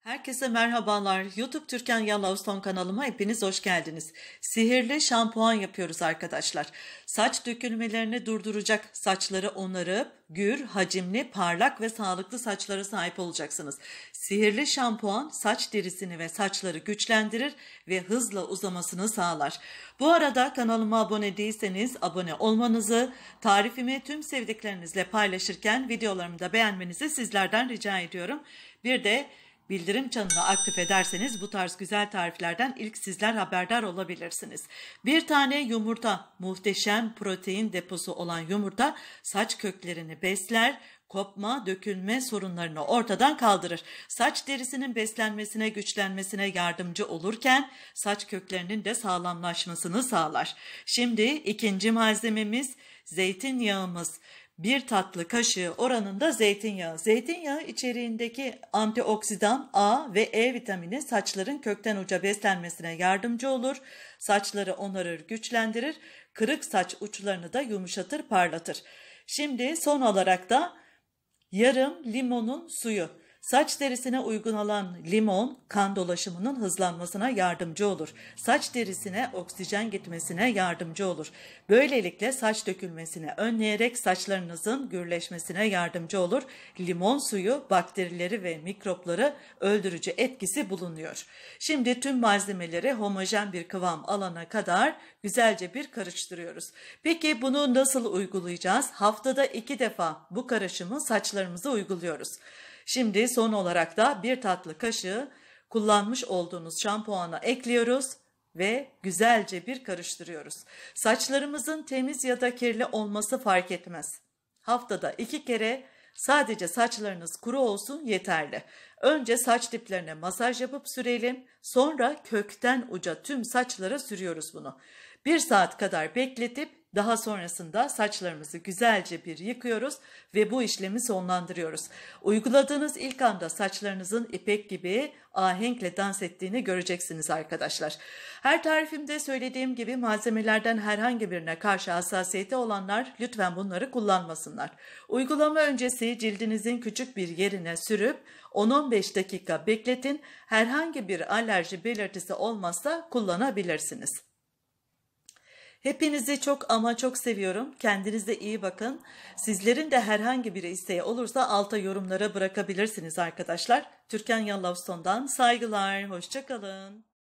Herkese merhabalar. YouTube Türkan Yalçın kanalıma hepiniz hoş geldiniz. Sihirli şampuan yapıyoruz arkadaşlar. Saç dökülmelerini durduracak, saçları onarıp gür, hacimli, parlak ve sağlıklı saçlara sahip olacaksınız. Sihirli şampuan saç derisini ve saçları güçlendirir ve hızla uzamasını sağlar. Bu arada kanalıma abone değilseniz abone olmanızı, tarifimi tüm sevdiklerinizle paylaşırken videolarımı da beğenmenizi sizlerden rica ediyorum. Bir de bildirim çanını aktif ederseniz bu tarz güzel tariflerden ilk sizler haberdar olabilirsiniz. Bir tane yumurta, muhteşem protein deposu olan yumurta saç köklerini besler, kopma, dökülme sorunlarını ortadan kaldırır. Saç derisinin beslenmesine, güçlenmesine yardımcı olurken saç köklerinin de sağlamlaşmasını sağlar. Şimdi ikinci malzememiz zeytinyağımız. 1 tatlı kaşığı oranında zeytinyağı. Zeytinyağı içeriğindeki antioksidan A ve E vitamini saçların kökten uca beslenmesine yardımcı olur. Saçları onarır, güçlendirir. Kırık saç uçlarını da yumuşatır, parlatır. Şimdi son olarak da yarım limonun suyu. Saç derisine uygun olan limon kan dolaşımının hızlanmasına yardımcı olur. Saç derisine oksijen gitmesine yardımcı olur. Böylelikle saç dökülmesini önleyerek saçlarınızın gürleşmesine yardımcı olur. Limon suyu bakterileri ve mikropları öldürücü etkisi bulunuyor. Şimdi tüm malzemeleri homojen bir kıvam alana kadar güzelce bir karıştırıyoruz. Peki bunu nasıl uygulayacağız? Haftada 2 defa bu karışımı saçlarımıza uyguluyoruz. Şimdi son olarak da 1 tatlı kaşığı kullanmış olduğunuz şampuana ekliyoruz ve güzelce bir karıştırıyoruz. Saçlarımızın temiz ya da kirli olması fark etmez. Haftada 2 kere sadece saçlarınız kuru olsun yeterli. Önce saç diplerine masaj yapıp sürelim, sonra kökten uca tüm saçlara sürüyoruz bunu. 1 saat kadar bekletip daha sonrasında saçlarımızı güzelce bir yıkıyoruz ve bu işlemi sonlandırıyoruz. Uyguladığınız ilk anda saçlarınızın ipek gibi ahenkle dans ettiğini göreceksiniz arkadaşlar. Her tarifimde söylediğim gibi malzemelerden herhangi birine karşı hassasiyeti olanlar lütfen bunları kullanmasınlar. Uygulama öncesi cildinizin küçük bir yerine sürüp 10-15 dakika bekletin. Herhangi bir alerji belirtisi olmazsa kullanabilirsiniz. Hepinizi çok ama çok seviyorum. Kendinize iyi bakın. Sizlerin de herhangi bir isteği olursa alta yorumlara bırakabilirsiniz arkadaşlar. Türkan Yalçın'dan saygılar. Hoşça kalın.